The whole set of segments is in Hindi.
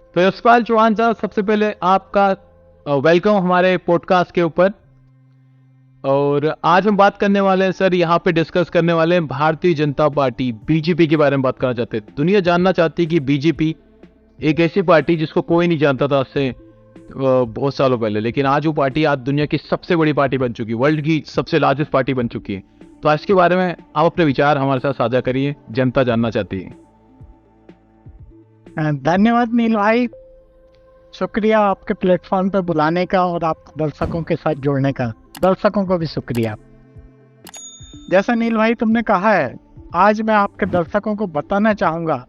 तो यशपाल चौहान साहब, सबसे पहले आपका वेलकम हमारे पॉडकास्ट के ऊपर। और आज हम बात करने वाले हैं सर, यहाँ पे डिस्कस करने वाले हैं भारतीय जनता पार्टी बीजेपी के बारे में बात करना चाहते हैं। दुनिया जानना चाहती है कि बीजेपी एक ऐसी पार्टी जिसको कोई नहीं जानता था आज से बहुत सालों पहले, लेकिन आज वो पार्टी आज दुनिया की सबसे बड़ी पार्टी बन चुकी है, वर्ल्ड की सबसे लार्जेस्ट पार्टी बन चुकी है। तो आज के बारे में आप अपने विचार हमारे साथ साझा करिए, जनता जानना चाहती है। धन्यवाद नील भाई, शुक्रिया आपके प्लेटफॉर्म पर बुलाने का और आप दर्शकों के साथ जोड़ने का। दर्शकों को भी शुक्रिया। जैसा नील भाई तुमने कहा है, आज मैं आपके दर्शकों को बताना चाहूँगा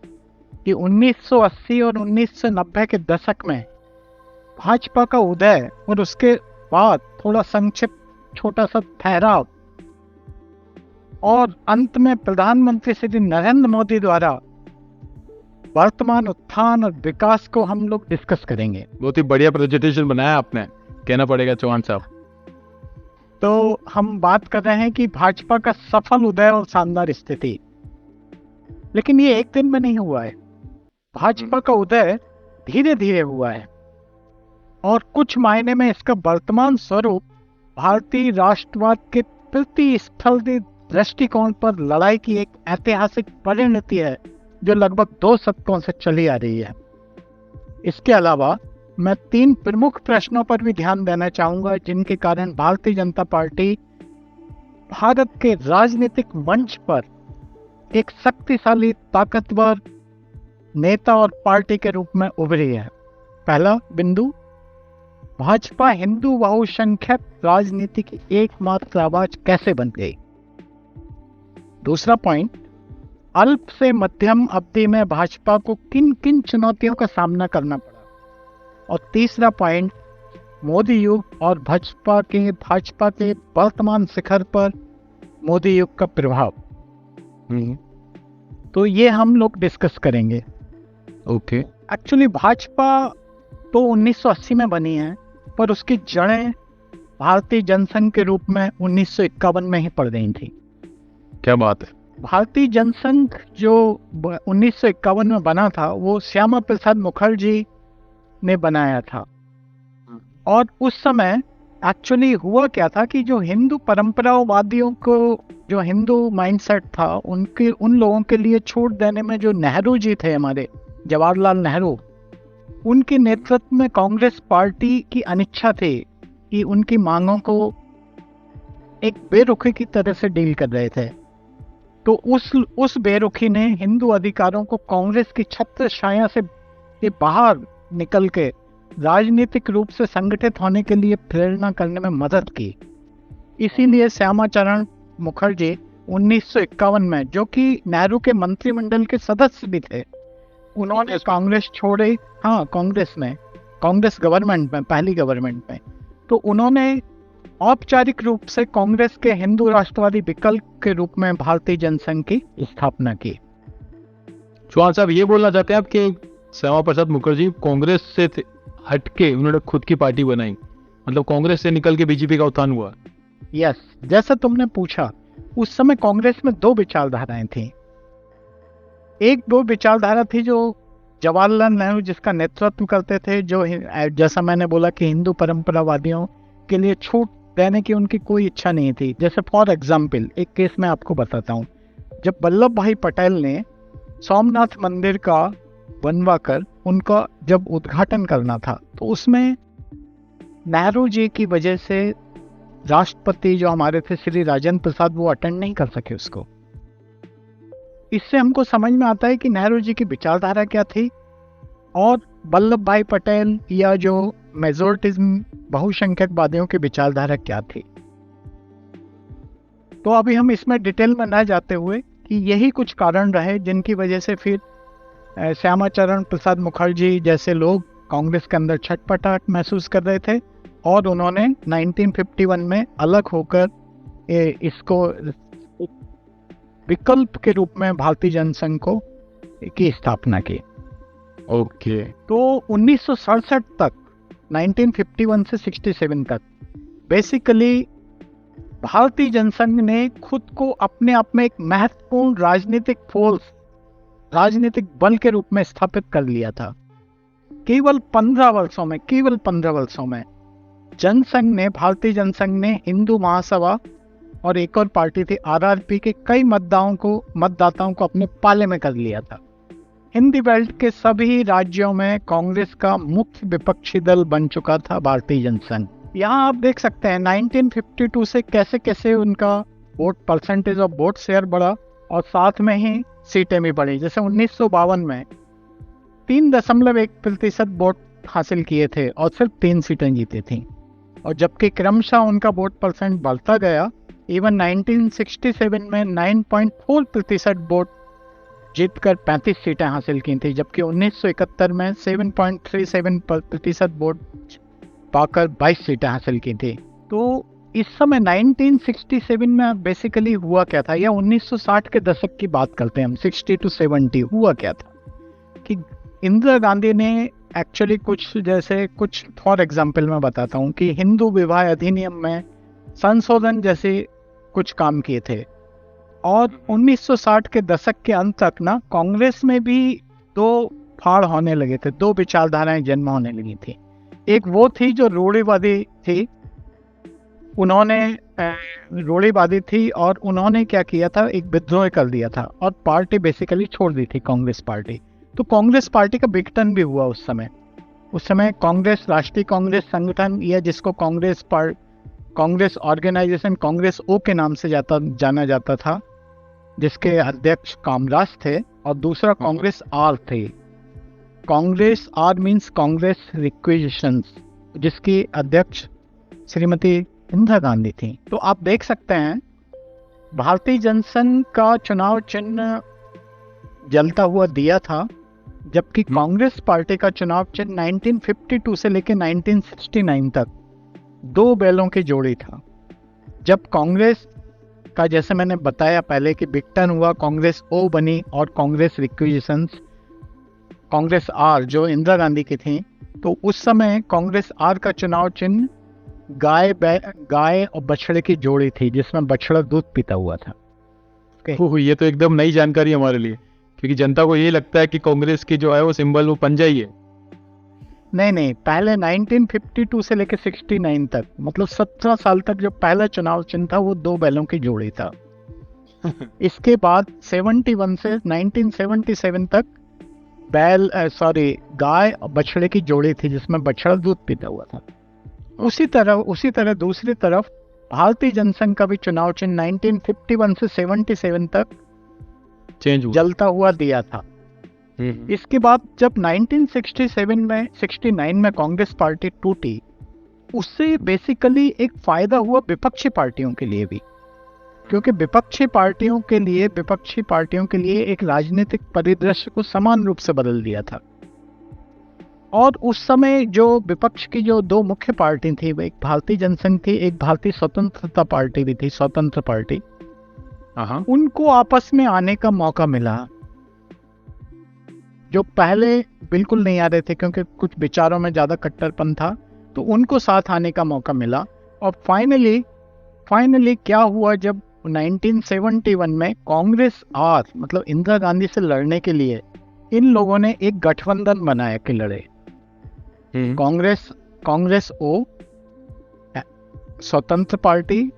कि 1980 और 1990 के दशक में भाजपा का उदय और उसके बाद थोड़ा संक्षिप्त छोटा सा ठहराव और अंत में प्रधानमंत्री श्री नरेंद्र मोदी द्वारा वर्तमान उत्थान और विकास को हम लोग डिस्कस करेंगे। बहुत ही बढ़िया प्रेजेंटेशन बनाया आपने, कहना पड़ेगा चौहान साहब। तो हम बात कर रहे हैं कि भाजपा का सफल उदय और शानदार स्थिति, लेकिन ये एक दिन में नहीं हुआ है। भाजपा का उदय धीरे धीरे हुआ है और कुछ मायने में इसका वर्तमान स्वरूप भारतीय राष्ट्रवाद के प्रतिस्पर्धी दृष्टिकोण पर लड़ाई की एक ऐतिहासिक परिणति है जो लगभग 2 शतकों से चली आ रही है। इसके अलावा मैं 3 प्रमुख प्रश्नों पर भी ध्यान देना चाहूंगा जिनके कारण भारतीय जनता पार्टी भारत के राजनीतिक मंच पर एक शक्तिशाली ताकतवर नेता और पार्टी के रूप में उभरी है। पहला बिंदु, भाजपा हिंदू बहुसंख्यक राजनीति की एकमात्र आवाज कैसे बन गई। दूसरा पॉइंट, अल्प से मध्यम अवधि में भाजपा को किन किन चुनौतियों का सामना करना पड़ा। और तीसरा पॉइंट, मोदी युग और भाजपा के वर्तमान शिखर पर मोदी युग का प्रभाव। तो ये हम लोग डिस्कस करेंगे। ओके। एक्चुअली भाजपा तो 1980 में बनी है, पर उसकी जड़ें भारतीय जनसंघ के रूप में 1951 में ही पड़ गई थी। क्या बात है। भारतीय जनसंघ जो 1951 में बना था वो श्यामा प्रसाद मुखर्जी ने बनाया था। और उस समय एक्चुअली हुआ क्या था कि जो हिंदू परंपरावादियों को, जो हिंदू माइंडसेट था, उन लोगों के लिए छूट देने में जो नेहरू जी थे, हमारे जवाहरलाल नेहरू, उनके नेतृत्व में कांग्रेस पार्टी की अनिच्छा थी कि उनकी मांगों को एक बेरुखी की तरह से डील कर रहे थे। तो उस बेरुखी ने हिंदू अधिकारों को कांग्रेस की छत्र छाया से बाहर निकल के राजनीतिक रूप से संगठित होने के लिए प्रेरणा करने में मदद की। इसीलिए श्यामाचरण मुखर्जी 1951 में, जो कि नेहरू के मंत्रिमंडल के सदस्य भी थे, उन्होंने कांग्रेस छोड़े। हाँ, कांग्रेस गवर्नमेंट में, पहली गवर्नमेंट में। तो उन्होंने औपचारिक रूप से कांग्रेस के हिंदू राष्ट्रवादी विकल्प के रूप में भारतीय जनसंघ की स्थापना की। चौहान साहब, ये बोलना चाहते हैं आप कि श्यामा प्रसाद मुखर्जी कांग्रेस से हटके उन्होंने खुद की पार्टी बनाई, मतलब कांग्रेस से निकल के बीजेपी का उत्थान हुआ। यस, जैसा तुमने पूछा, उस समय कांग्रेस में 2 विचारधाराएं थी। दो विचारधारा थी जो जवाहरलाल नेहरू जिसका नेतृत्व करते थे, जो जैसा मैंने बोला कि हिंदू परंपरावादियों के लिए छूट देने की उनकी कोई इच्छा नहीं थी। जैसे फॉर एग्जाम्पल एक केस मैं आपको बताता हूँ। जब वल्लभ भाई पटेल ने सोमनाथ मंदिर का बनवाकर उनका जब उद्घाटन करना था, तो उसमें नेहरू जी की वजह से राष्ट्रपति जो हमारे थे श्री राजेंद्र प्रसाद, वो अटेंड नहीं कर सके उसको। इससे हमको समझ में आता है कि नेहरू जी की विचारधारा क्या थी और वल्लभ भाई पटेल या जो मेजोरिटिज्म बहुसंख्यकवादियों की विचारधारा क्या थी। तो अभी हम इसमें डिटेल में न जाते हुए कि यही कुछ कारण रहे जिनकी वजह से फिर श्यामाचरण प्रसाद मुखर्जी जैसे लोग कांग्रेस के अंदर छटपटाहट महसूस कर रहे थे और उन्होंने 1951 में अलग होकर इसको विकल्प के रूप में भारतीय जनसंघ की स्थापना की। ओके। तो 1967 तक, 1951 से 67 तक बेसिकली भारतीय जनसंघ ने खुद को अपने आप में एक महत्वपूर्ण राजनीतिक फोर्स, राजनीतिक बल के रूप में स्थापित कर लिया था। केवल 15 वर्षों में जनसंघ ने, भारतीय जनसंघ ने हिंदू महासभा और एक और पार्टी थी आरआरपी के कई मतदाताओं को अपने पाले में कर लिया था। हिंदी बेल्ट के सभी राज्यों में कांग्रेस का मुख्य विपक्षी दल बन चुका था भारतीय जनसंघ। यहाँ आप देख सकते हैं 1952 से कैसे कैसे उनका vote, percentage of vote share बढ़ा और साथ में ही सीटें भी बढ़ी। जैसे 1952 में 3.1% वोट हासिल किए थे और सिर्फ 3 सीटें जीती थी, और जबकि क्रमशः उनका वोट परसेंट बढ़ता गया। इवन 1967 में 9.4% वोट जीतकर 35 सीटें हासिल की थी, जबकि 1971 में 7.37% वोट पाकर 22 सीटें हासिल की थी। तो इस समय 1967 में बेसिकली हुआ क्या था, या 1960 के दशक की बात करते हैं हम, 60 to 70 हुआ क्या था कि इंदिरा गांधी ने एक्चुअली कुछ फॉर एग्जाम्पल मैं बताता हूँ कि हिंदू विवाह अधिनियम में संशोधन जैसे कुछ काम किए थे। और 1960 के दशक के अंत तक ना कांग्रेस में भी 2 फाड़ होने लगे थे, 2 विचारधाराएं जन्म होने लगी थी। एक वो थी जो रूढ़िवादी थी, और उन्होंने क्या किया था, एक विद्रोह कर दिया था और पार्टी बेसिकली छोड़ दी थी, कांग्रेस पार्टी। तो कांग्रेस पार्टी का विघटन भी हुआ उस समय कांग्रेस, राष्ट्रीय कांग्रेस संगठन, या जिसको कांग्रेस ऑर्गेनाइजेशन, कांग्रेस ओ के नाम से जाना जाता था, जिसके अध्यक्ष कामराज थे, और दूसरा कांग्रेस आर थे। कांग्रेस आर मीन्स कांग्रेस रिक्विजिशंस, जिसकी अध्यक्ष श्रीमती इंदिरा गांधी थी। तो आप देख सकते हैं भारतीय जनसंघ का चुनाव चिन्ह जलता हुआ दिया था, जबकि कांग्रेस पार्टी का चुनाव चिन्ह 1952 से लेकर 1969 तक 2 बैलों की जोड़ी था। जब कांग्रेस का, जैसे मैंने बताया पहले कि विघटन हुआ, कांग्रेस ओ बनी और कांग्रेस रिक्विजिशंस, कांग्रेस आर जो इंदिरा गांधी की थी, तो उस समय कांग्रेस आर का चुनाव चिन्ह गाय और बछड़े की जोड़ी थी, जिसमें बछड़ा दूध पीता हुआ था। ये तो एकदम नई जानकारी हमारे लिए, क्योंकि जनता को यही लगता है कि कांग्रेस की जो है वो सिंबल वो पंजा ही है। नहीं, पहले 1952 से लेकर 69 तक, मतलब 17 साल तक जो पहला चुनाव चिन्ह था वो 2 बैलों की जोड़ी था। इसके बाद 71 से 1977 तक गाय और बछड़े की जोड़ी थी, जिसमें बछड़ा दूध पीता हुआ था। उसी तरह दूसरी तरफ भारतीय जनसंघ का भी चुनाव चिन्ह 1951 से 77 तक चेंज हुआ, जलता हुआ दिया था। इसके बाद जब 1969 में कांग्रेस पार्टी टूटी, उससे बेसिकली एक फायदा हुआ विपक्षी पार्टियों के लिए भी, क्योंकि विपक्षी पार्टियों के लिए एक राजनीतिक परिदृश्य को समान रूप से बदल दिया था। और उस समय जो विपक्ष की जो 2 मुख्य पार्टी थी, वो एक भारतीय जनसंघ थी, एक भारतीय स्वतंत्रता पार्टी भी थी, स्वतंत्र पार्टी, उनको आपस में आने का मौका मिला, जो पहले बिल्कुल नहीं आ रहे थे क्योंकि कुछ विचारों में ज्यादा कट्टरपन था, तो उनको साथ आने का मौका मिला। और फाइनली क्या हुआ, जब 1971 में कांग्रेस आर, मतलब इंदिरा गांधी से लड़ने के लिए इन लोगों ने एक गठबंधन बनाया कि लड़े। कांग्रेस ओ, स्वतंत्र पार्टी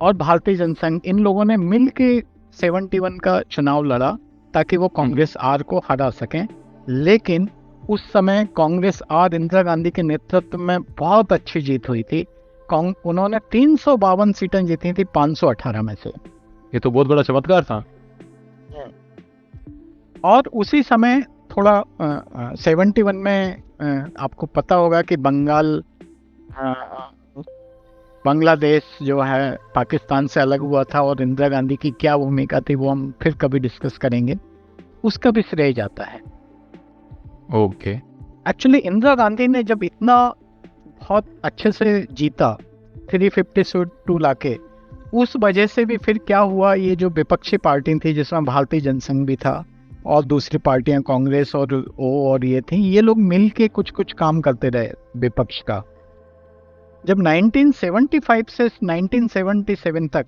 और भारतीय जनसंघ, इन लोगों ने मिलके 71 का चुनाव लड़ा ताकि वो कांग्रेस आर को हरा सकें। लेकिन उस समय कांग्रेस आर इंदिरा गांधी के नेतृत्व में बहुत अच्छी जीत हुई थी। उन्होंने 352 सीटें जीती थी 518 में से। ये तो बहुत बड़ा चमत्कार था। और उसी समय थोड़ा 71 में आपको पता होगा कि बांग्लादेश जो है पाकिस्तान से अलग हुआ था, और इंदिरा गांधी की क्या भूमिका थी वो हम फिर कभी डिस्कस करेंगे, उसका भी श्रेय जाता है। ओके। एक्चुअली इंदिरा गांधी ने जब इतना बहुत अच्छे से जीता 352 लाके, उस वजह से भी फिर क्या हुआ, ये जो विपक्षी पार्टी थी जिसमें भारतीय जनसंघ भी था और दूसरी पार्टियां कांग्रेस और ये थी, ये लोग मिल के कुछ काम करते रहे विपक्ष का। जब 1975 से 1977 तक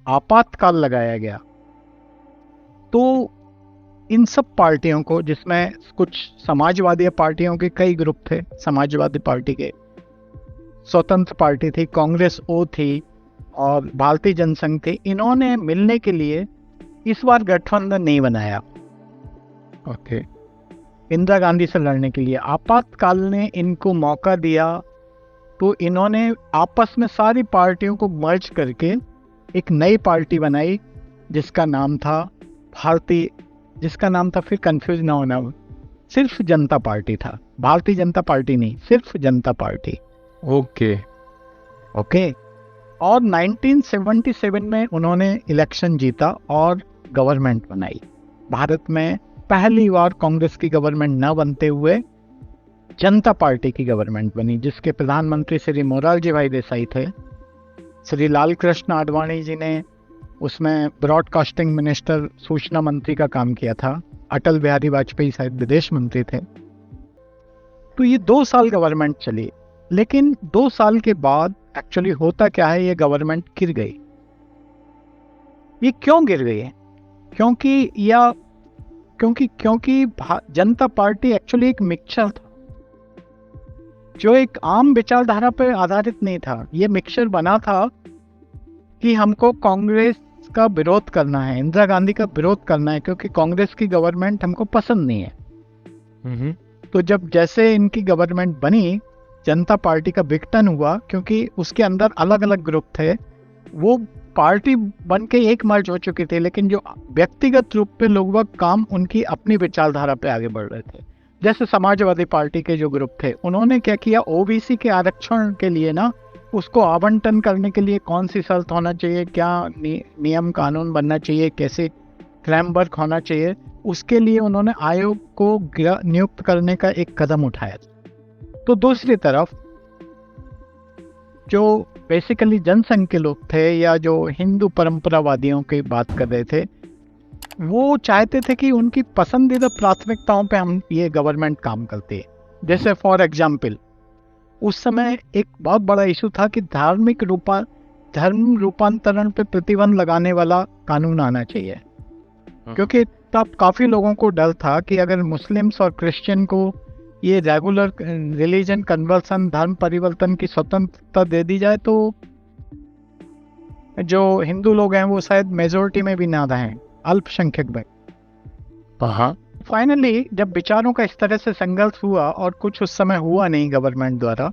आपातकाल लगाया गया, तो इन सब पार्टियों को, जिसमें कुछ समाजवादी पार्टियों के कई ग्रुप थे, समाजवादी पार्टी के, स्वतंत्र पार्टी थी, कांग्रेस ओ थी और भारतीय जनसंघ थी, इन्होंने मिलने के लिए इस बार गठबंधन नहीं बनाया। ओके। इंदिरा गांधी से लड़ने के लिए आपातकाल ने इनको मौका दिया, तो इन्होंने आपस में सारी पार्टियों को मर्ज करके एक नई पार्टी बनाई जिसका नाम था फिर कंफ्यूज ना होना, सिर्फ जनता पार्टी था, भारतीय जनता पार्टी नहीं, सिर्फ जनता पार्टी। ओके। ओके। और 1977 में उन्होंने इलेक्शन जीता और गवर्नमेंट बनाई। भारत में पहली बार कांग्रेस की गवर्नमेंट न बनते हुए जनता पार्टी की गवर्नमेंट बनी, जिसके प्रधानमंत्री श्री मोरारजी भाई देसाई थे। श्री लाल कृष्ण आडवाणी जी ने उसमें ब्रॉडकास्टिंग मिनिस्टर, सूचना मंत्री का काम किया था। अटल बिहारी वाजपेयी शायद विदेश मंत्री थे। तो ये 2 साल गवर्नमेंट चली, लेकिन 2 साल के बाद एक्चुअली होता क्या है, ये गवर्नमेंट गिर गई। ये क्यों गिर गई है? क्योंकि जनता पार्टी एक्चुअली एक मिक्सचर था, जो एक आम विचारधारा पर आधारित नहीं था। ये मिक्सचर बना था कि हमको कांग्रेस का विरोध करना है, इंदिरा गांधी का विरोध करना है, क्योंकि कांग्रेस की गवर्नमेंट हमको पसंद नहीं है। तो जब जैसे इनकी गवर्नमेंट बनी, जनता पार्टी का विघटन हुआ, क्योंकि उसके अंदर अलग अलग ग्रुप थे। वो पार्टी बन के एक मर्ज हो चुकी थी, लेकिन जो व्यक्तिगत रूप पे लोग काम उनकी अपनी विचारधारा पे आगे बढ़ रहे थे। जैसे समाजवादी पार्टी के जो ग्रुप थे, उन्होंने क्या किया, ओबीसी के आरक्षण के लिए ना, उसको आवंटन करने के लिए कौन सी शर्त होना चाहिए, क्या नियम कानून बनना चाहिए, कैसे फ्रेमवर्क होना चाहिए, उसके लिए उन्होंने आयोग को नियुक्त करने का एक कदम उठाया। तो दूसरी तरफ जो बेसिकली जनसंघ के लोग थे या जो हिंदू परंपरावादियों की बात कर रहे थे, वो चाहते थे कि उनकी पसंदीदा प्राथमिकताओं पे हम ये गवर्नमेंट काम करती है। जैसे फॉर एग्जाम्पल, उस समय एक बहुत बड़ा इशू था कि धर्म रूपांतरण पे प्रतिबंध लगाने वाला कानून आना चाहिए, क्योंकि तब काफी लोगों को डर था कि अगर मुस्लिम्स और क्रिश्चियन को ये रेगुलर रिलीजन कन्वर्सन, धर्म परिवर्तन की स्वतंत्रता दे दी जाए, तो जो हिंदू लोग हैं वो शायद मेजोरिटी में भी ना रहें, अल्पसंख्यक में। फाइनली जब विचारों का इस तरह से संघर्ष हुआ और कुछ उस समय हुआ नहीं गवर्नमेंट द्वारा,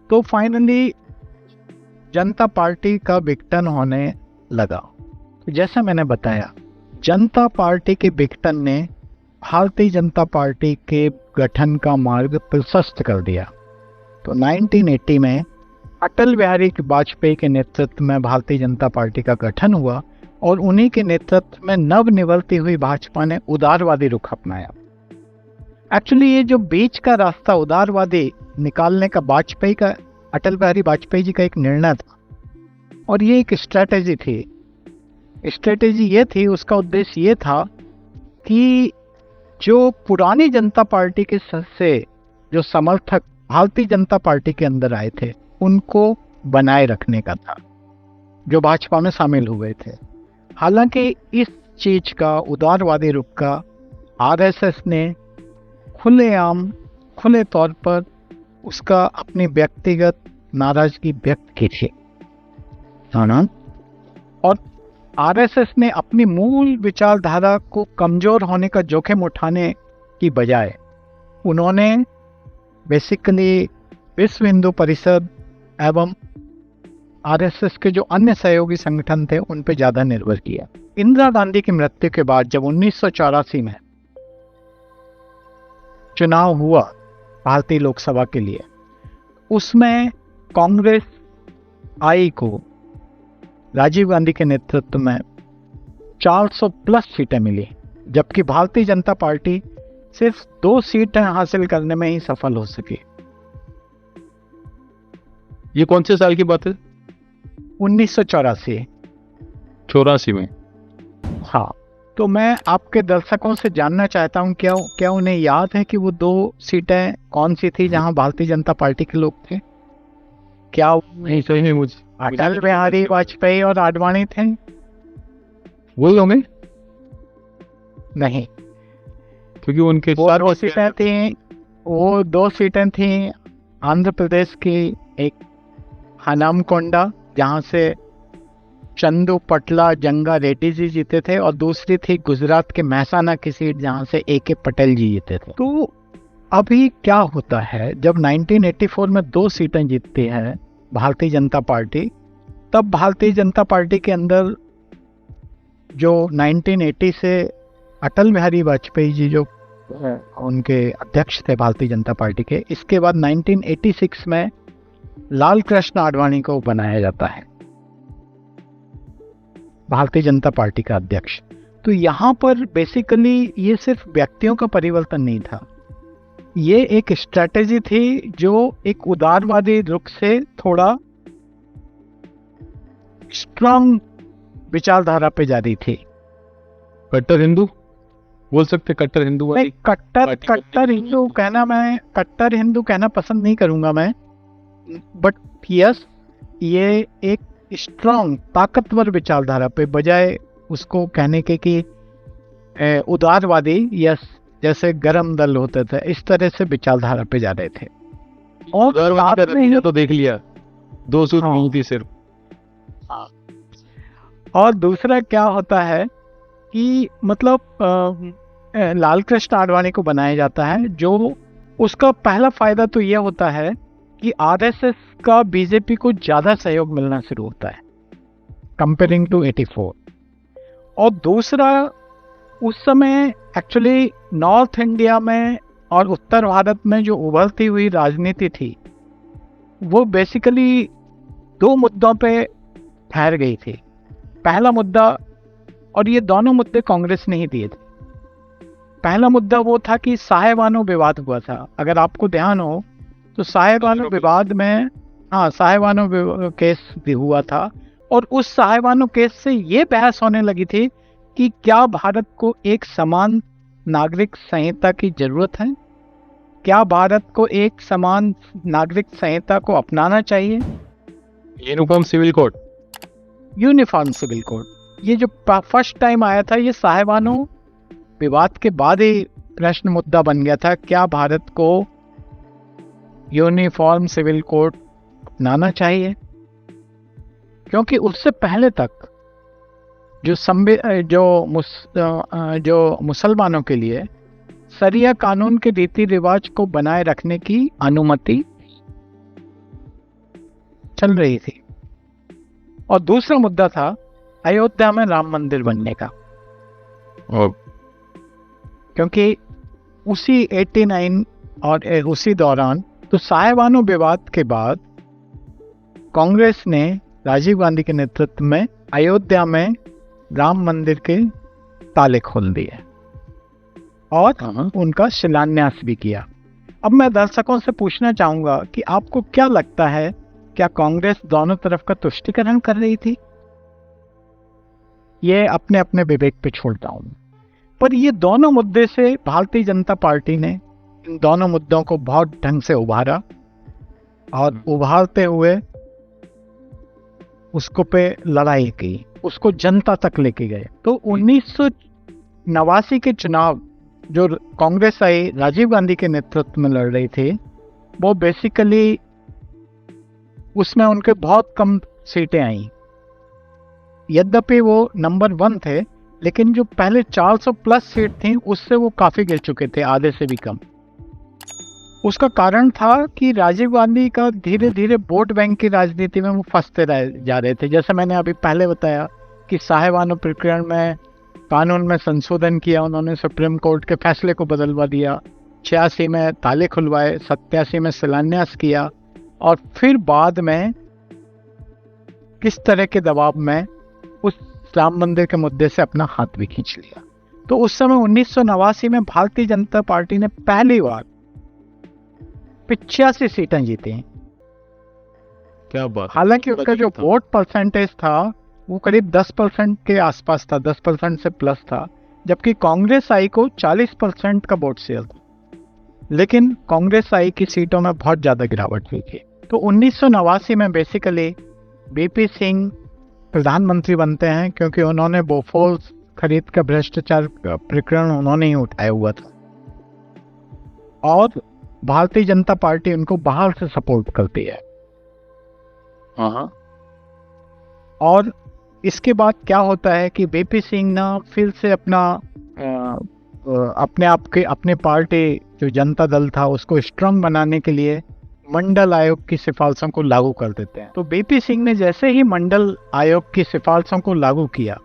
तो फाइनली जनता पार्टी का विघटन होने लगा। तो जैसा मैंने बताया, जनता पार्टी के विघटन ने भारतीय जनता पार्टी के गठन का मार्ग प्रशस्त कर दिया। तो 1980 में अटल बिहारी वाजपेयी के नेतृत्व में भारतीय जनता पार्टी का गठन हुआ और उन्हीं के नेतृत्व में नव निवलती हुई भाजपा ने उदारवादी रुख अपनाया। एक्चुअली ये जो बीच का रास्ता उदारवादी निकालने का अटल बिहारी वाजपेयी जी का एक निर्णय था, और ये एक स्ट्रैटेजी थी। स्ट्रैटेजी ये थी, उसका उद्देश्य ये था कि जो पुरानी जनता पार्टी के से जो समर्थक भारतीय जनता पार्टी के अंदर आए थे, उनको बनाए रखने का था, जो भाजपा में शामिल हुए थे। हालांकि इस चीज का, उदारवादी रुख का, आरएसएस ने खुले तौर पर उसका अपनी व्यक्तिगत नाराजगी व्यक्त की थी। और आरएसएस ने अपनी मूल विचारधारा को कमजोर होने का जोखिम उठाने की बजाय उन्होंने बेसिकली विश्व हिंदू परिषद एवं आरएसएस के जो अन्य सहयोगी संगठन थे उन पे ज्यादा निर्भर किया। इंदिरा गांधी की मृत्यु के बाद जब 1984 में चुनाव हुआ भारतीय लोकसभा के लिए, उसमें कांग्रेस आई को राजीव गांधी के नेतृत्व में 400 प्लस सीटें मिली, जबकि भारतीय जनता पार्टी सिर्फ 2 सीटें हासिल करने में ही सफल हो सकी। ये कौन से साल की बात है? 1984 में। हाँ, तो मैं आपके दर्शकों से जानना चाहता हूं, क्या उन्हें याद है कि वो 2 सीटें कौन सी थी जहां भारतीय जनता पार्टी के लोग थे? क्या नहीं सही में मुझे अटल बिहारी वाजपेयी और आडवाणी थे? वही होंगे नहीं, क्योंकि उनके वो दो सीटें थी, वो दो सीटें थी आंध्र प्रदेश की, एक हनामकोंडा जहाँ से चंदू पटला जंगा रेड्डी जी जीते थे, और दूसरी थी गुजरात के महसाना की सीट जहाँ से AK पटेल जी जीते थे। तो अभी क्या होता है, जब 1984 में 2 सीटें जीतती है भारतीय जनता पार्टी, तब भारतीय जनता पार्टी के अंदर जो 1980 से अटल बिहारी वाजपेयी जी जो उनके अध्यक्ष थे भारतीय जनता पार्टी के, इसके बाद 1986 में लाल कृष्ण आडवाणी को बनाया जाता है भारतीय जनता पार्टी का अध्यक्ष। तो यहाँ पर बेसिकली ये सिर्फ व्यक्तियों का परिवर्तन नहीं था, ये एक स्ट्रेटेजी थी जो एक उदारवादी रुख से थोड़ा स्ट्रांग विचारधारा पे जा रही थी। कट्टर हिंदू बोल सकते, कट्टर हिंदू नहीं, कट्टर हिंदू कहना पसंद नहीं करूंगा मैं, बट यस, ये एक स्ट्रांग ताकतवर विचारधारा पे, बजाय उसको कहने के कि उदारवादी, यस, जैसे गरम दल होते थे, इस तरह से विचारधारा पे जा रहे थे। और साथ में तो देख लिया 2 सूट नहीं थी सिर्फ। और दूसरा क्या होता है कि मतलब लाल कृष्ण आडवाणी को बनाया जाता है, जो उसका पहला फायदा तो यह होता है कि RSS का बीजेपी को ज्यादा सहयोग मिलना शुरू होता है कंपेयरिंग टू 84। और दूसरा, उस समय एक्चुअली नॉर्थ इंडिया में और उत्तर भारत में जो उभरती हुई राजनीति थी वो बेसिकली 2 मुद्दों पे ठहर गई थी। पहला मुद्दा, और ये दोनों मुद्दे कांग्रेस ने ही दिए थे, पहला मुद्दा वो था कि साहेबानो विवाद हुआ था। अगर आपको ध्यान हो तो साहेबानो विवाद में, साहेबानो केस भी हुआ था, और उस साहेबानो केस से ये बहस होने लगी थी कि क्या भारत को एक समान नागरिक संहिता की जरूरत है, क्या भारत को एक समान नागरिक संहिता को अपनाना चाहिए, uniform civil code. Uniform civil code, ये जो फर्स्ट टाइम आया था, ये साहेबानो विवाद के बाद ही प्रश्न मुद्दा बन गया था, क्या भारत को यूनिफॉर्म सिविल कोड अपनाना चाहिए। क्योंकि उससे पहले तक जो मुसलमानों के लिए शरिया कानून के रीति रिवाज को बनाए रखने की अनुमति चल रही थी। और दूसरा मुद्दा था अयोध्या में राम मंदिर बनने का, क्योंकि उसी 89 और उसी दौरान, तो साहेबानो विवाद के बाद कांग्रेस ने राजीव गांधी के नेतृत्व में अयोध्या में राम मंदिर के ताले खोल दिए और उनका शिलान्यास भी किया। अब मैं दर्शकों से पूछना चाहूंगा कि आपको क्या लगता है, क्या कांग्रेस दोनों तरफ का तुष्टीकरण कर रही थी? ये अपने अपने विवेक पे छोड़ता हूं, पर ये दोनों मुद्दे से भारतीय जनता पार्टी ने इन दोनों मुद्दों को बहुत ढंग से उभारा, और उभारते हुए उसको पे लड़ाई की, उसको जनता तक लेके गए। तो 1989 के चुनाव जो कांग्रेस आई राजीव गांधी के नेतृत्व में लड़ रही थी, वो बेसिकली उसमें उनके बहुत कम सीटें आई। यद्यपि वो नंबर 1 थे, लेकिन जो पहले 400 प्लस सीट थी उससे वो काफी गिर चुके थे, आधे से भी कम। उसका कारण था कि राजीव गांधी का धीरे धीरे वोट बैंक की राजनीति में वो फंसते जा रहे थे। जैसे मैंने अभी पहले बताया कि साहेबानो प्रकरण में कानून में संशोधन किया उन्होंने, सुप्रीम कोर्ट के फैसले को बदलवा दिया, 86 में ताले खुलवाए, 87 में शिलान्यास किया, और फिर बाद में किस तरह के दबाव में उस राम मंदिर के मुद्दे से अपना हाथ भी खींच लिया। तो उस समय 1989 में भारतीय जनता पार्टी ने पहली बार 85 सीटें जीती। क्या बात। हालांकि उसका जो वोट परसेंटेज था वो करीब 10% के आसपास था, 10% से प्लस था, जबकि कांग्रेस आई को 40% का वोट शेयर था। लेकिन कांग्रेस आई की सीटों में बहुत ज्यादा गिरावट हुई थी। तो 1989 में बेसिकली बीपी सिंह प्रधानमंत्री बनते हैं, क्योंकि उन्होंने बोफोर्स खरीद का भ्रष्टाचार का प्रकरण उन्होंने ही उठाया हुआ था, और भारतीय जनता पार्टी उनको बाहर से सपोर्ट करती है। हाँ। और इसके बाद क्या होता है कि बीपी सिंह ना फिर से अपने पार्टी जो जनता दल था उसको स्ट्रांग बनाने के लिए मंडल आयोग की सिफारिशों को लागू कर देते हैं। तो बीपी सिंह ने जैसे ही मंडल आयोग की सिफारिशों को लागू किया,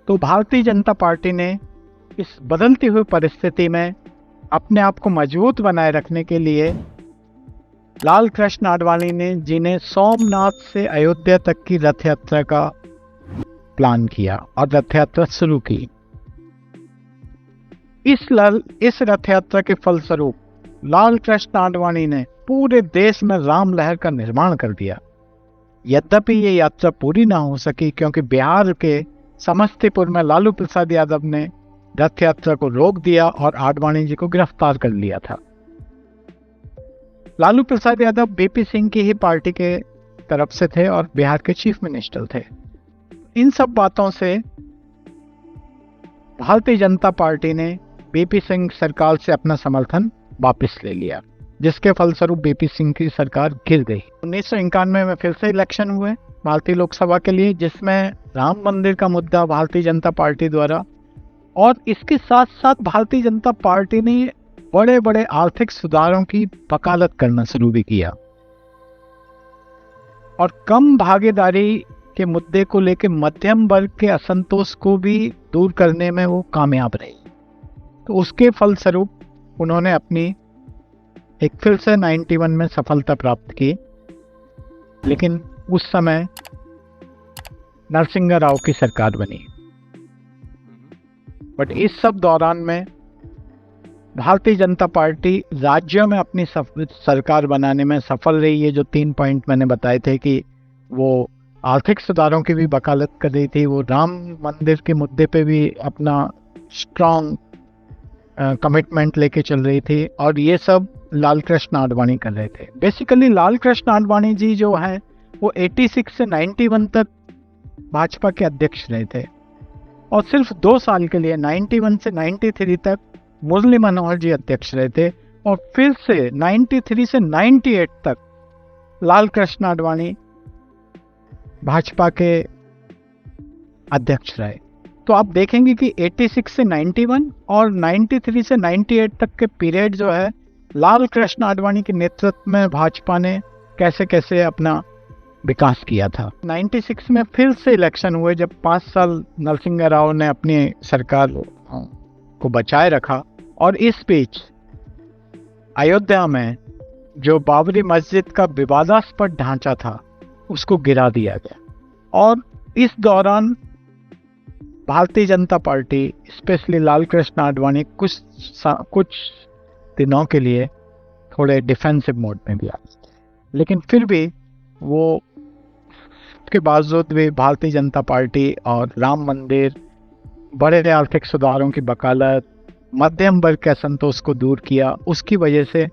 तो भारतीय जनता पार्टी ने इस बदलती हुई परिस्थिति में अपने आप को मजबूत बनाए रखने के लिए लाल कृष्ण आडवाणी जी ने सोमनाथ से अयोध्या तक की रथ यात्रा का प्लान किया और रथ यात्रा शुरू की। इस रथ यात्रा के फलस्वरूप लाल कृष्ण आडवाणी ने पूरे देश में राम लहर का निर्माण कर दिया। यद्यपि ये यात्रा पूरी ना हो सकी, क्योंकि बिहार के समस्तीपुर में लालू प्रसाद यादव ने रथ यात्रा को रोक दिया और आडवाणी जी को गिरफ्तार कर लिया था। लालू प्रसाद यादव बीपी सिंह की ही पार्टी के तरफ से थे और बिहार के चीफ मिनिस्टर थे। इन सब बातों से भारतीय जनता पार्टी ने बीपी सिंह सरकार से अपना समर्थन वापस ले लिया, जिसके फलस्वरूप बीपी सिंह की सरकार गिर गई। 1991 में फिर से इलेक्शन हुए भारतीय लोकसभा के लिए, जिसमें राम मंदिर का मुद्दा भारतीय जनता पार्टी द्वारा, और इसके साथ साथ भारतीय जनता पार्टी ने बड़े बड़े आर्थिक सुधारों की वकालत करना शुरू भी किया, और कम भागीदारी के मुद्दे को लेकर मध्यम वर्ग के असंतोष को भी दूर करने में वो कामयाब रही। तो उसके फलस्वरूप उन्होंने अपनी एक फिर से 91 में सफलता प्राप्त की। लेकिन उस समय नरसिंह राव की सरकार बनी। बट इस सब दौरान में भारतीय जनता पार्टी राज्यों में अपनी सरकार बनाने में सफल रही है। जो 3 पॉइंट मैंने बताए थे कि वो आर्थिक सुधारों की भी वकालत कर रही थी, वो राम मंदिर के मुद्दे पे भी अपना स्ट्रॉन्ग कमिटमेंट लेके चल रही थी, और ये सब लाल कृष्ण आडवाणी कर रहे थे। बेसिकली लाल कृष्ण आडवाणी जी जो हैं वो 86 से 91 तक भाजपा के अध्यक्ष रहे थे, और सिर्फ 2 साल के लिए 91 से 93 तक मुरली मनोहर जी अध्यक्ष रहे थे, और फिर से 93 से 98 तक लाल कृष्ण आडवाणी भाजपा के अध्यक्ष रहे। तो आप देखेंगे कि 86 से 91 और 93 से 98 तक के पीरियड जो है लाल कृष्ण आडवाणी के नेतृत्व में भाजपा ने कैसे कैसे अपना विकास किया था। 96 में फिर से इलेक्शन हुए, जब 5 साल नरसिंह राव ने अपनी सरकार को बचाए रखा, और इस बीच अयोध्या में जो बाबरी मस्जिद का विवादास्पद ढांचा था उसको गिरा दिया गया। और इस दौरान भारतीय जनता पार्टी स्पेशली लाल कृष्ण आडवाणी कुछ दिनों के लिए थोड़े डिफेंसिव मोड में भी आ गए, लेकिन फिर भी वो के बावजूद भी भारतीय जनता पार्टी और राम मंदिर, बड़े आर्थिक सुधारों की वकालत, मध्यम वर्ग के असंतोष को दूर किया। उसकी वजह से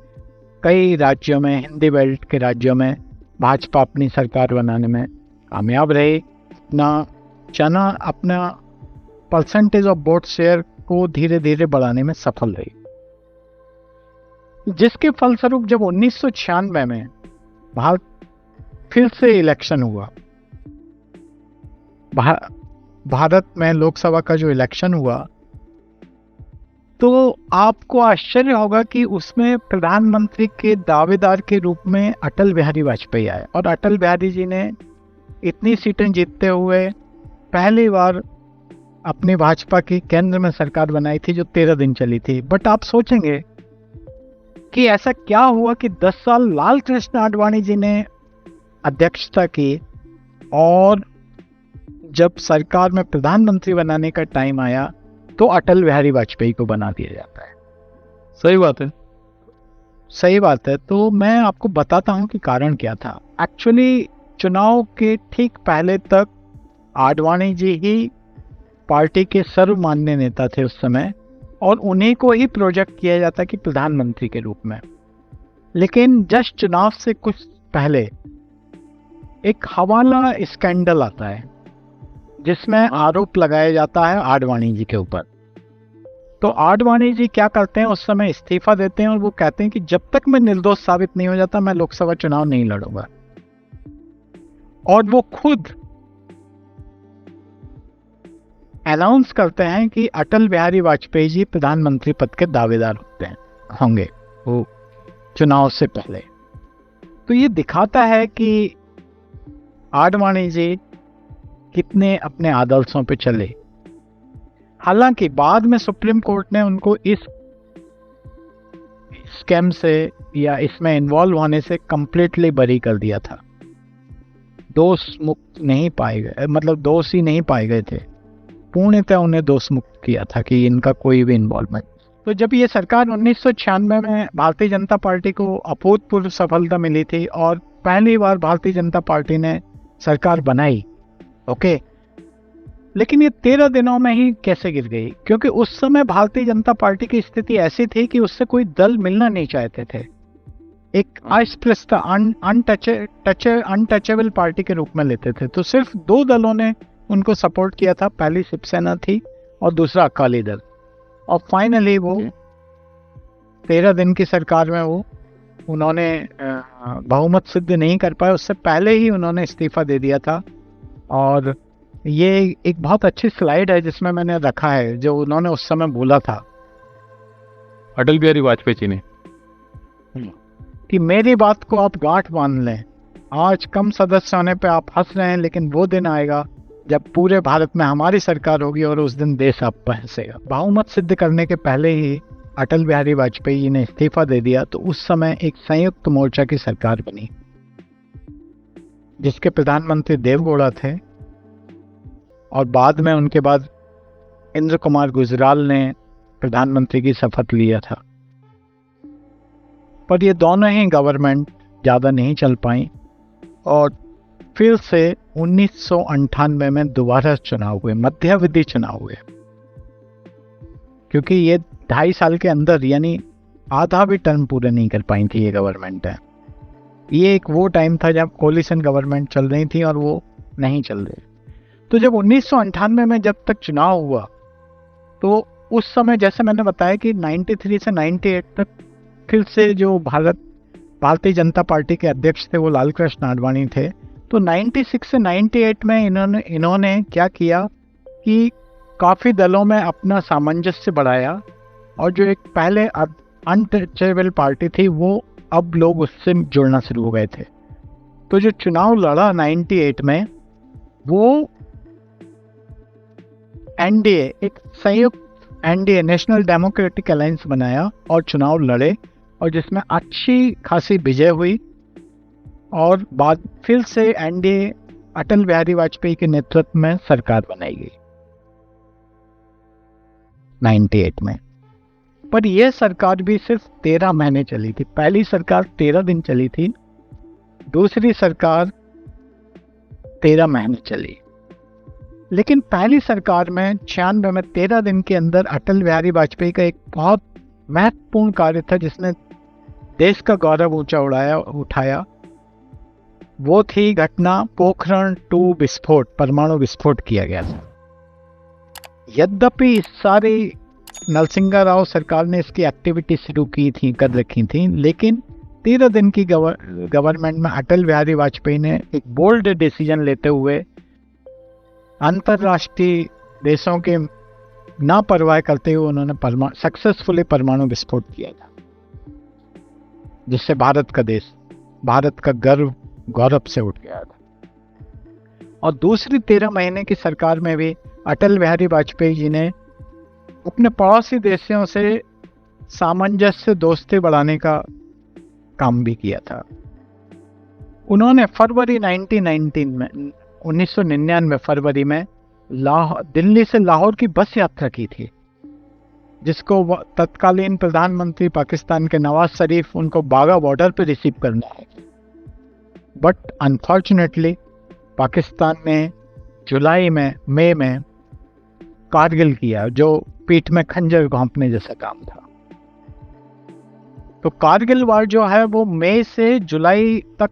कई राज्यों में, हिंदी बेल्ट के राज्यों में भाजपा अपनी सरकार बनाने में कामयाब रही। अपना परसेंटेज ऑफ वोट शेयर को धीरे धीरे बढ़ाने में सफल रही, जिसके फलस्वरूप जब 1996 में भारत फिर से इलेक्शन हुआ, भारत में लोकसभा का जो इलेक्शन हुआ, तो आपको आश्चर्य होगा कि उसमें प्रधानमंत्री के दावेदार के रूप में अटल बिहारी वाजपेयी आए, और अटल बिहारी जी ने इतनी सीटें जीतते हुए पहली बार अपनी भाजपा की केंद्र में सरकार बनाई थी, जो 13 दिन चली थी। बट आप सोचेंगे कि ऐसा क्या हुआ कि 10 साल लाल कृष्ण आडवाणी जी ने अध्यक्षता की, और जब सरकार में प्रधानमंत्री बनाने का टाइम आया तो अटल बिहारी वाजपेयी को बना दिया जाता है। सही बात है, सही बात है। तो मैं आपको बताता हूं कि कारण क्या था। एक्चुअली चुनाव के ठीक पहले तक आडवाणी जी ही पार्टी के सर्वमान्य नेता थे उस समय, और उन्हीं को ही प्रोजेक्ट किया जाता कि प्रधानमंत्री के रूप में। लेकिन जस्ट चुनाव से कुछ पहले एक हवाला स्कैंडल आता है जिसमें आरोप लगाया जाता है आडवाणी जी के ऊपर। तो आडवाणी जी क्या करते हैं, उस समय इस्तीफा देते हैं और वो कहते हैं कि जब तक मैं निर्दोष साबित नहीं हो जाता मैं लोकसभा चुनाव नहीं लड़ूंगा। और वो खुद अनाउंस करते हैं कि अटल बिहारी वाजपेयी जी प्रधानमंत्री पद के दावेदार होंगे वो चुनाव से पहले। तो ये दिखाता है कि आडवाणी जी कितने अपने आदर्शों पे चले। हालांकि बाद में सुप्रीम कोर्ट ने उनको इस स्कैम से या इसमें इन्वॉल्व होने से कंप्लीटली बरी कर दिया था। दोष मुक्त नहीं पाए गए, मतलब दोषी नहीं पाए गए थे, पूर्णतः उन्हें दोष मुक्त किया था कि इनका कोई भी इन्वॉल्वमेंट। तो जब ये सरकार 1996 में भारतीय जनता पार्टी को अभूतपूर्व सफलता मिली थी और पहली बार भारतीय जनता पार्टी ने सरकार बनाई, ओके, लेकिन ये 13 दिनों में ही कैसे गिर गई? क्योंकि उस समय भारतीय जनता पार्टी की स्थिति ऐसी थी कि उससे कोई दल मिलना नहीं चाहते थे। एक अस्पृश्यता, अनटचेबल पार्टी के रूप में लेते थे। तो सिर्फ 2 दलों ने उनको सपोर्ट किया था, पहली शिवसेना थी और दूसरा अकाली दल। और फाइनली वो 13 दिन की सरकार में उन्होंने बहुमत सिद्ध नहीं कर पाए, उससे पहले ही उन्होंने इस्तीफा दे दिया था। और ये एक बहुत अच्छी स्लाइड है जिसमें मैंने रखा है जो उन्होंने उस समय बोला था, अटल बिहारी वाजपेयी जी ने, कि मेरी बात को आप गांठ बांध लें। आज कम सदस्य होने पे आप हंस रहे हैं, लेकिन वो दिन आएगा जब पूरे भारत में हमारी सरकार होगी और उस दिन देश आप पर हंसेगा। बहुमत सिद्ध करने के पहले ही अटल बिहारी वाजपेयी जी ने इस्तीफा दे दिया। तो उस समय एक संयुक्त मोर्चा की सरकार बनी जिसके प्रधानमंत्री देवगौड़ा थे और बाद में उनके बाद इंद्र कुमार गुजराल ने प्रधानमंत्री की शपथ लिया था। पर ये दोनों ही गवर्नमेंट ज़्यादा नहीं चल पाई और फिर से 1998 में दोबारा चुनाव हुए, मध्यावधि चुनाव हुए, क्योंकि ये 2.5 साल के अंदर यानी आधा भी टर्म पूरे नहीं कर पाई थी ये गवर्नमेंट है। ये एक वो टाइम था जब कोलिशन गवर्नमेंट चल रही थी और वो नहीं चल रही। तो जब 1998 में जब तक चुनाव हुआ तो उस समय जैसे मैंने बताया कि 93 से 98 तक फिर से जो भारतीय जनता पार्टी के अध्यक्ष थे वो लाल कृष्ण आडवाणी थे। तो 96 से 98 में इन्होंने क्या किया कि काफ़ी दलों में अपना सामंजस्य बढ़ाया और जो एक पहले अनटचेबल पार्टी थी वो अब लोग उससे जुड़ना शुरू हो गए थे। तो जो चुनाव लड़ा 98 में वो एनडीए, एक संयुक्त एनडीए, नेशनल डेमोक्रेटिक अलायंस बनाया और चुनाव लड़े और जिसमें अच्छी खासी विजय हुई। और बाद फिर से एनडीए अटल बिहारी वाजपेयी के नेतृत्व में सरकार बनाई गई 98 में। पर यह सरकार भी सिर्फ 13 महीने चली थी। पहली सरकार 13 दिन चली थी, दूसरी सरकार 13 महीने चली। लेकिन पहली सरकार में 96 में 13 दिन के अंदर अटल बिहारी वाजपेयी का एक बहुत महत्वपूर्ण कार्य था जिसने देश का गौरव ऊंचा उठाया। वो थी घटना पोखरण 2 विस्फोट, परमाणु विस्फोट किया गया था। यद्यपि इस सारी नरसिंह राव सरकार ने इसकी एक्टिविटी शुरू की थी, कर रखी थी, लेकिन 13 दिन की गवर्नमेंट में अटल बिहारी वाजपेयी ने एक बोल्ड डिसीजन लेते हुए अंतर्राष्ट्रीय देशों के ना परवाह करते हुए उन्होंने सक्सेसफुली परमाणु विस्फोट किया था, जिससे भारत का गौरव से उठ गया था। और दूसरी 13 महीने की सरकार में भी अटल बिहारी वाजपेयी जी ने अपने पड़ोसी देशों से सामंजस्य, दोस्ती बढ़ाने का काम भी किया था। उन्होंने फरवरी 1999 फरवरी में दिल्ली से लाहौर की बस यात्रा की थी, जिसको तत्कालीन प्रधानमंत्री पाकिस्तान के नवाज शरीफ उनको बागा बॉर्डर पर रिसीव करना है। बट अनफॉर्चुनेटली पाकिस्तान ने मई में कारगिल किया, जो पीठ में खंजर घोंपने जैसा काम था। तो कारगिल वार जो है वो मई से जुलाई तक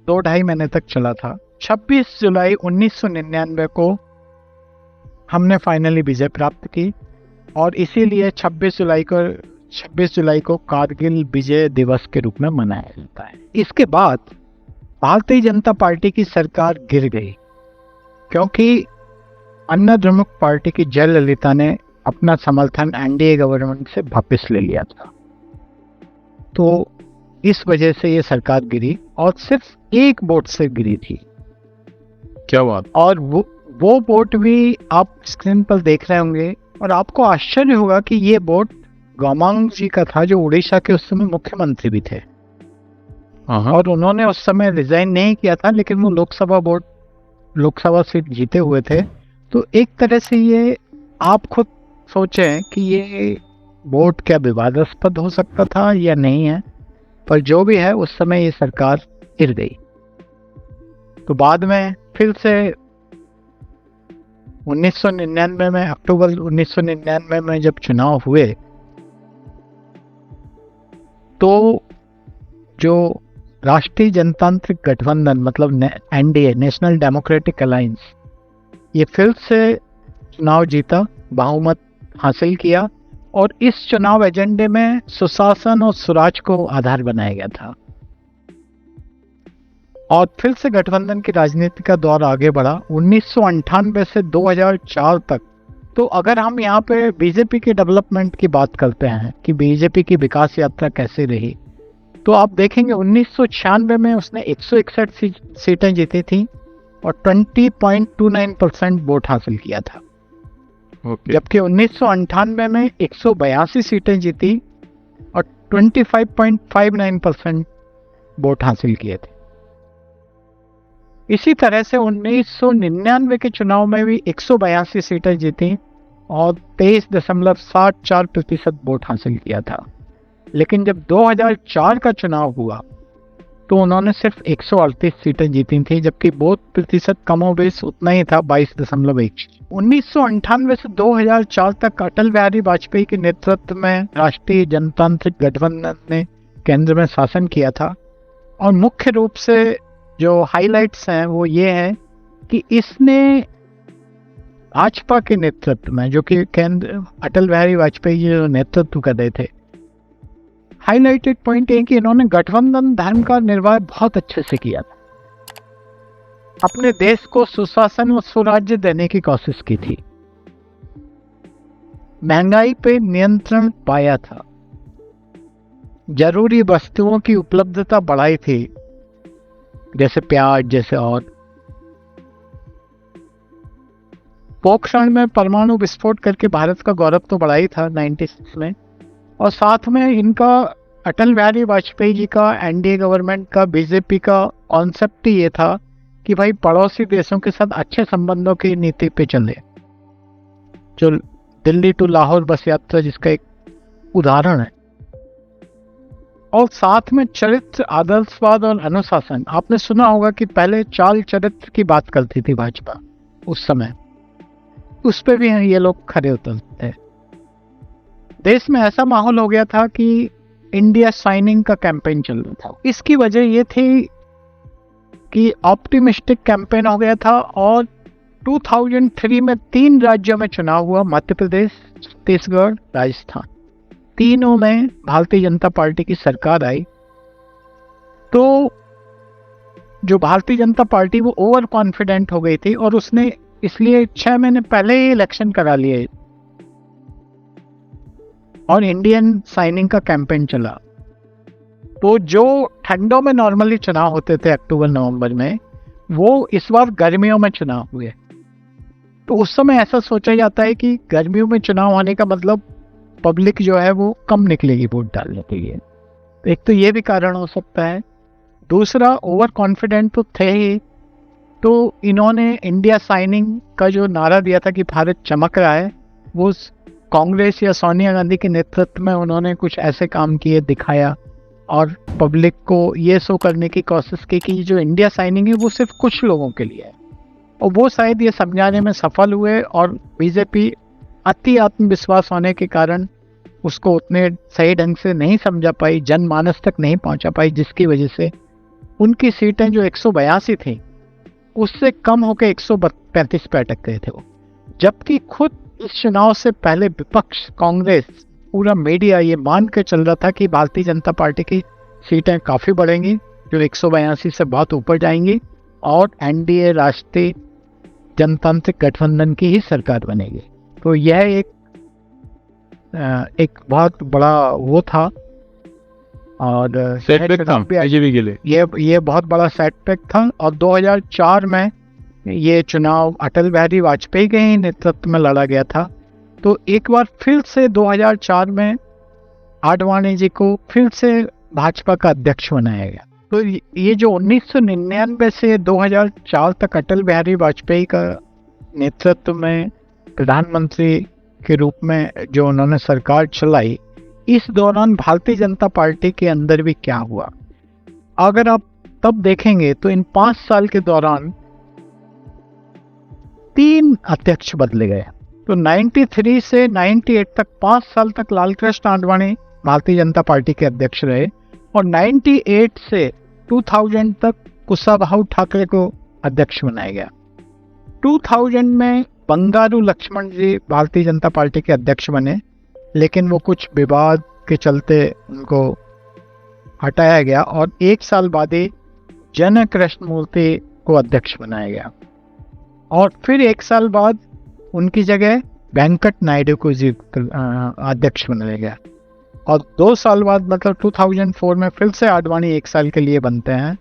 2-2.5 महीने तक चला था। 26 जुलाई 1999 को हमने फाइनली विजय प्राप्त की और इसीलिए 26 जुलाई को कारगिल विजय दिवस के रूप में मनाया जाता है। इसके बाद भारतीय जनता पार्टी की सरकार गिर गई क्योंकि अन्ना द्रमुक पार्टी की जयललिता ने अपना समर्थन एनडीए गवर्नमेंट से वापस ले लिया था। तो इस वजह से ये सरकार गिरी और सिर्फ एक वोट से गिरी थी। क्या बात। और वो वोट भी आप स्क्रीन पर देख रहे होंगे और आपको आश्चर्य होगा कि ये वोट गौमांग जी का था, जो उड़ीसा के उस समय मुख्यमंत्री भी थे। और उन्होंने उस समय रिजाइन नहीं किया था, लेकिन वो लोकसभा सीट जीते हुए थे। तो एक तरह से ये आप खुद सोचें कि ये वोट क्या विवादास्पद हो सकता था या नहीं है, पर जो भी है उस समय ये सरकार गिर गई। तो बाद में फिर से 1999 में, अक्टूबर 1999 में जब चुनाव हुए तो जो राष्ट्रीय जनतांत्रिक गठबंधन मतलब एनडीए, नेशनल डेमोक्रेटिक अलायंस, ये फिर से चुनाव जीता, बहुमत हासिल किया और इस चुनाव एजेंडे में सुशासन और सुराज को आधार बनाया गया था। और फिर से गठबंधन की राजनीति का दौर आगे बढ़ा 1998 से 2004 तक। तो अगर हम यहाँ पे बीजेपी के डेवलपमेंट की बात करते हैं कि बीजेपी की विकास यात्रा कैसे रही, तो आप देखेंगे 1996 में उसने 161 सीटें जीती थी और 20.29% वोट हासिल किया था। जबकि 1998 में 182 सीटें जीती और 25.59% वोट हासिल किए थे। इसी तरह से 1999 के चुनाव में भी 182 सीटें जीती और 23.74% वोट हासिल किया था। लेकिन जब 2004 का चुनाव हुआ तो उन्होंने सिर्फ 138 सीटें जीती थी, जबकि वोट प्रतिशत कमोबेश उतना ही था, 22.1। 1998 से 2004 तक अटल बिहारी वाजपेयी के नेतृत्व में राष्ट्रीय जनतांत्रिक गठबंधन ने केंद्र में शासन किया था। और मुख्य रूप से जो हाइलाइट्स हैं वो ये है कि इसने भाजपा के नेतृत्व में, जो कि केंद्र अटल बिहारी वाजपेयी जो नेतृत्व कर रहे थे, हाईलाइटेड पॉइंट है कि इन्होंने गठबंधन धर्म का निर्वाह बहुत अच्छे से किया था। अपने देश को सुशासन और स्वराज्य देने की कोशिश की थी, महंगाई पे नियंत्रण पाया था, जरूरी वस्तुओं की उपलब्धता बढ़ाई थी, जैसे प्याज जैसे, और पोखरण में परमाणु विस्फोट करके भारत का गौरव तो बढ़ाई था 96 में। और साथ में इनका अटल बिहारी वाजपेयी जी का, एनडीए गवर्नमेंट का, बीजेपी का कॉन्सेप्ट ही ये था कि भाई पड़ोसी देशों के साथ अच्छे संबंधों की नीति पे चले, जो दिल्ली टू लाहौर बस यात्रा जिसका एक उदाहरण है। और साथ में चरित्र, आदर्शवाद और अनुशासन। आपने सुना होगा कि पहले चाल चरित्र की बात करती थी भाजपा उस समय, उस पे भी ये लोग खड़े उतरते थे। देश में ऐसा माहौल हो गया था कि इंडिया साइनिंग का कैंपेन चल रहा था। इसकी वजह ये थी कि ऑप्टिमिस्टिक कैंपेन हो गया था। और 2003 में 3 राज्यों में चुनाव हुआ, मध्य प्रदेश, छत्तीसगढ़, राजस्थान। तीनों में भारतीय जनता पार्टी की सरकार आई। तो जो भारतीय जनता पार्टी वो ओवर कॉन्फिडेंट हो गई थी और उसने इसलिए 6 महीने पहले ही इलेक्शन करा लिए और इंडियन साइनिंग का कैंपेन चला। तो जो ठंडों में नॉर्मली चुनाव होते थे अक्टूबर नवंबर में, वो इस बार गर्मियों में चुनाव हुए। तो उस समय ऐसा सोचा जाता है कि गर्मियों में चुनाव होने का मतलब पब्लिक जो है वो कम निकलेगी वोट डालने के लिए। तो एक तो ये भी कारण हो सकता है। दूसरा, ओवर कॉन्फिडेंट तो थे ही, तो इन्होंने इंडिया साइनिंग का जो नारा दिया था कि भारत चमक रहा है, वो कांग्रेस या सोनिया गांधी के नेतृत्व में उन्होंने कुछ ऐसे काम किए, दिखाया और पब्लिक को ये शो करने की कोशिश की कि जो इंडिया साइनिंग है वो सिर्फ कुछ लोगों के लिए है। और वो शायद ये समझाने में सफल हुए और बीजेपी अति आत्मविश्वास होने के कारण उसको उतने सही ढंग से नहीं समझा पाई, जनमानस तक नहीं पहुंचा पाई, जिसकी वजह से उनकी सीटें जो 182 थी उससे कम होकर 135 पे अटक गए थे वो। जबकि खुद इस चुनाव से पहले विपक्ष कांग्रेस, पूरा मीडिया ये मान के चल रहा था कि भारतीय जनता पार्टी की सीटें काफ़ी बढ़ेंगी, जो 182 से बहुत ऊपर जाएंगी और एनडीए राष्ट्रीय जनतांत्रिक गठबंधन की ही सरकार बनेगी। तो यह एक बहुत बड़ा वो था और सेटबैक था बीजेपी के लिए। ये बहुत बड़ा सेटबैक था। और 2004 में ये चुनाव अटल बिहारी वाजपेयी के ही नेतृत्व में लड़ा गया था। तो एक बार फिर से 2004 में आडवाणी जी को फिर से भाजपा का अध्यक्ष बनाया गया। तो ये जो 1999 से 2004 तक अटल बिहारी वाजपेयी का नेतृत्व में प्रधानमंत्री के रूप में जो उन्होंने सरकार चलाई, इस दौरान भारतीय जनता पार्टी के अंदर भी क्या हुआ अगर आप तब देखेंगे तो इन 5 साल के दौरान 3 अध्यक्ष बदले गए। तो 93 से 98 तक 5 साल तक लालकृष्ण आडवाणी भारतीय जनता पार्टी के अध्यक्ष रहे और 98 से 2000 तक कुशाभाऊ ठाकरे को अध्यक्ष बनाया गया। 2000 में बंगारू लक्ष्मण जी भारतीय जनता पार्टी के अध्यक्ष बने, लेकिन वो कुछ विवाद के चलते उनको हटाया गया और 1 साल बाद ही जन कृष्णमूर्ति को अध्यक्ष बनाया गया और फिर 1 साल बाद उनकी जगह वेंकट नायडू को अध्यक्ष बनाया गया और 2 साल बाद मतलब 2004 में फिर से आडवाणी 1 साल के लिए बनते हैं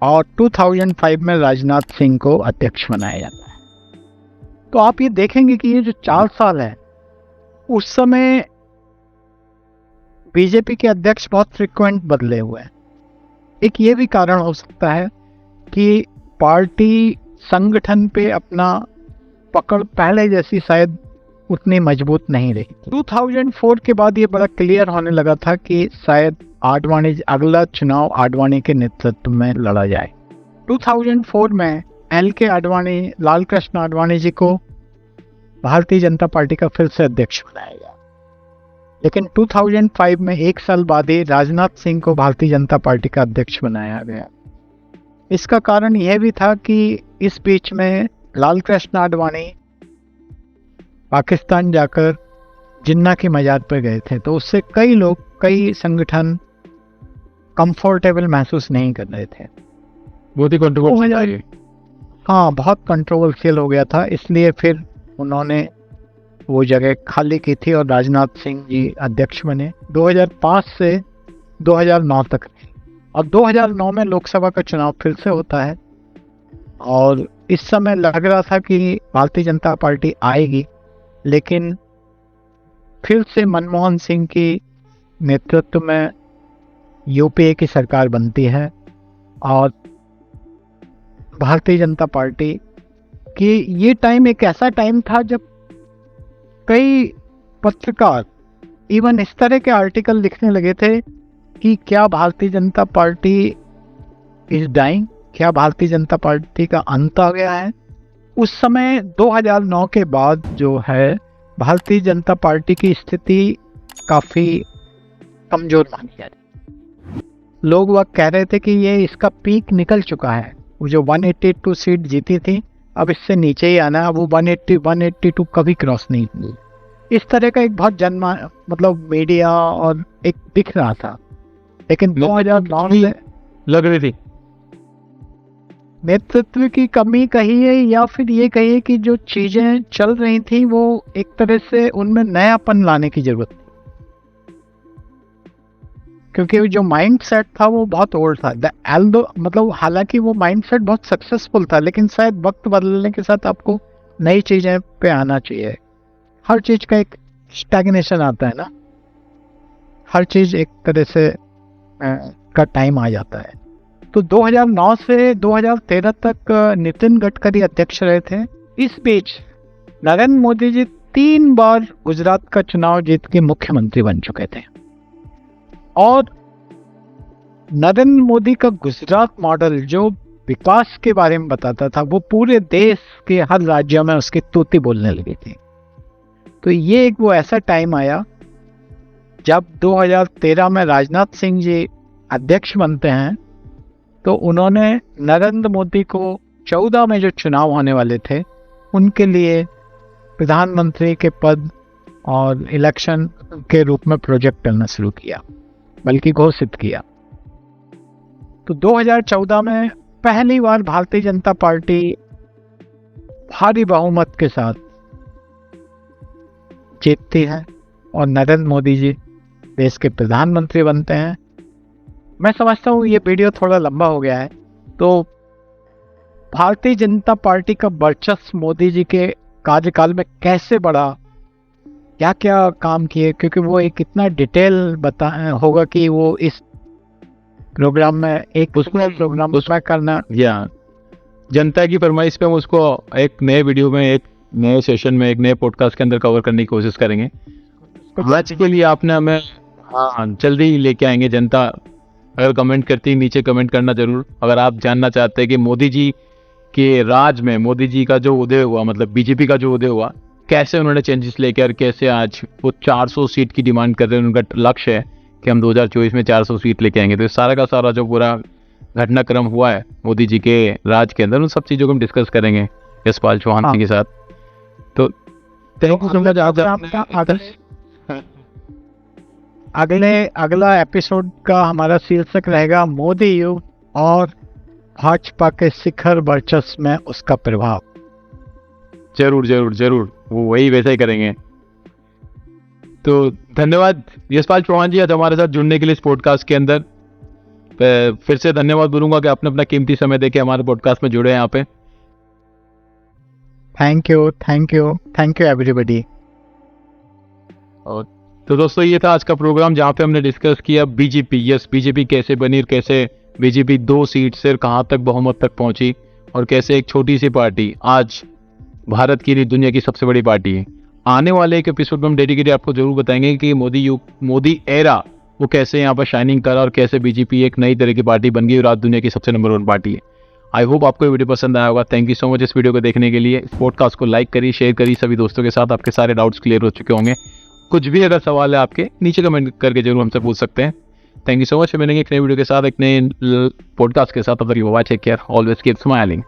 और 2005 में राजनाथ सिंह को अध्यक्ष बनाया जाता है। तो आप ये देखेंगे कि ये जो 4 साल है उस समय बीजेपी के अध्यक्ष बहुत फ्रिक्वेंट बदले हुए हैं। एक ये भी कारण हो सकता है कि पार्टी संगठन पे अपना पकड़ पहले जैसी शायद उतनी मजबूत नहीं रही। 2004 के बाद ये बड़ा क्लियर होने लगा था कि शायद आडवाणी अगला चुनाव आडवाणी के नेतृत्व में लड़ा जाए। 2004 में LK आडवाणी, लालकृष्ण आडवाणी जी को भारतीय जनता पार्टी का फिर से अध्यक्ष बनाया गया, लेकिन 2005 में 1 साल बाद ही राजनाथ सिंह को भारतीय जनता पार्टी का अध्यक्ष बनाया गया। इसका कारण यह भी था कि इस बीच में लालकृष्ण आडवाणी पाकिस्तान जाकर जिन्ना की मजार पर गए थे, तो उससे कई लोग, कई संगठन कंफर्टेबल महसूस नहीं कर रहे थे। बहुत ही कंट्रोवर्शियल, हाँ बहुत कंट्रोवर्शियल हो गया था, इसलिए फिर उन्होंने वो जगह खाली की थी और राजनाथ सिंह जी अध्यक्ष बने 2005 से 2009 तक। और 2009 में लोकसभा का चुनाव फिर से होता है और इस समय लग रहा था कि भारतीय जनता पार्टी आएगी, लेकिन फिर से मनमोहन सिंह की नेतृत्व में यूपीए की सरकार बनती है और भारतीय जनता पार्टी कि ये टाइम एक ऐसा टाइम था जब कई पत्रकार इवन इस तरह के आर्टिकल लिखने लगे थे कि क्या Bharatiya Janata party is dying, क्या भारतीय जनता पार्टी का अंत आ गया है। उस समय 2009 के बाद जो है भारतीय जनता पार्टी की स्थिति काफ़ी कमज़ोर मानी जा रही। लोग वह कह रहे थे कि ये इसका पीक निकल चुका है, वो जो 182 सीट जीती थी अब इससे नीचे ही आना है, वो 182 कभी क्रॉस नहीं हुई। इस तरह का एक बहुत मतलब मीडिया और एक दिख रहा था, लेकिन 2009 से लग रही थी नेतृत्व की कमी कहिए या फिर ये कहिए कि जो चीजें चल रही थी वो एक तरह से उनमें नयापन लाने की जरूरत थी, क्योंकि जो माइंड सेट था वो बहुत ओल्ड था। मतलब हालांकि वो माइंड सेट बहुत सक्सेसफुल था, लेकिन शायद वक्त बदलने के साथ आपको नई चीजें पे आना चाहिए। हर चीज का एक स्टैग्नेशन आता है ना, हर चीज एक तरह से का टाइम आ जाता है। तो 2009 से 2013 तक नितिन गडकरी अध्यक्ष रहे थे। इस बीच नरेंद्र मोदी जी 3 बार गुजरात का चुनाव जीत के मुख्यमंत्री बन चुके थे और नरेंद्र मोदी का गुजरात मॉडल जो विकास के बारे में बताता था वो पूरे देश के हर राज्यों में उसकी तूती बोलने लगी थी। तो ये एक वो ऐसा टाइम आया जब 2013 में राजनाथ सिंह जी अध्यक्ष बनते हैं तो उन्होंने नरेंद्र मोदी को 14 में जो चुनाव होने वाले थे उनके लिए प्रधानमंत्री के पद और इलेक्शन के रूप में प्रोजेक्ट करना शुरू किया, बल्कि घोषित किया। तो 2014 में पहली बार भारतीय जनता पार्टी भारी बहुमत के साथ जीतती है और नरेंद्र मोदी जी देश के प्रधानमंत्री बनते हैं। मैं समझता हूँ ये वीडियो थोड़ा लंबा हो गया है, तो भारतीय जनता पार्टी का वर्चस्व मोदी जी के कार्यकाल में कैसे बढ़ा, क्या क्या काम किए, क्योंकि वो एक इतना डिटेल होगा कि वो इस प्रोग्राम में एक प्रोग्राम उसमें करना, या जनता की फरमाइश पे हम उसको एक नए वीडियो में, एक नए सेशन में, एक नए पॉडकास्ट के अंदर कवर करने की कोशिश करेंगे। आज के लिए आपने हमें जल्दी लेके आएंगे। जनता अगर कमेंट करती है, नीचे कमेंट करना जरूर। अगर आप जानना चाहते हैं कि मोदी जी के राज में मोदी जी का जो उदय हुआ, मतलब बीजेपी का जो उदय हुआ, कैसे उन्होंने चेंजेस लेके और कैसे आज वो 400 सीट की डिमांड कर रहे हैं, उनका लक्ष्य है कि हम 2024 में 400 सीट लेके आएंगे। तो सारा का सारा जो पूरा घटनाक्रम हुआ है मोदी जी के राज के अंदर, उन सब चीज़ों को हम डिस्कस करेंगे यशपाल चौहान सिंह के साथ। तो थैंक यू सो मच। अगला एपिसोड का हमारा शीर्षक रहेगा मोदी युग और भाजपा के शिखर वर्चस्व में उसका प्रभाव। जरूर जरूर जरूर, वो वही वैसा ही करेंगे। तो धन्यवाद यशपाल चौहान जी आज हमारे साथ जुड़ने के लिए इस पॉडकास्ट के अंदर। फिर से धन्यवाद बोलूंगा कि आपने अपना कीमती समय देके हमारे पॉडकास्ट में जुड़े यहाँ पे। Thank you everybody. और तो दोस्तों ये था आज का प्रोग्राम जहाँ पे हमने डिस्कस किया बीजेपी। यस, बीजेपी कैसे बनी और कैसे बीजेपी 2 सीट से कहाँ तक बहुमत तक पहुंची और कैसे एक छोटी सी पार्टी आज भारत की नहीं दुनिया की सबसे बड़ी पार्टी है। आने वाले एक एपिसोड में हम डेडिकेटेड आपको जरूर बताएंगे कि मोदी युग, मोदी एरा वो कैसे यहाँ पर शाइनिंग करा और कैसे बीजेपी एक नई तरह की पार्टी बन गई और आज दुनिया की सबसे नंबर 1 पार्टी है। आई होप आपको ये वीडियो पसंद आया होगा। थैंक यू सो मच इस वीडियो को देखने के लिए। इस पॉडकास्ट को लाइक करिए, शेयर करिए सभी दोस्तों के साथ। आपके सारे डाउट्स क्लियर हो चुके होंगे। कुछ भी अगर सवाल है आपके, नीचे कमेंट करके जरूर हमसे पूछ सकते हैं। Thank you so much. मिलेंगे एक नए वीडियो के साथ, एक नए पॉडकास्ट के साथ। तब तक bye, take care, always keep smiling.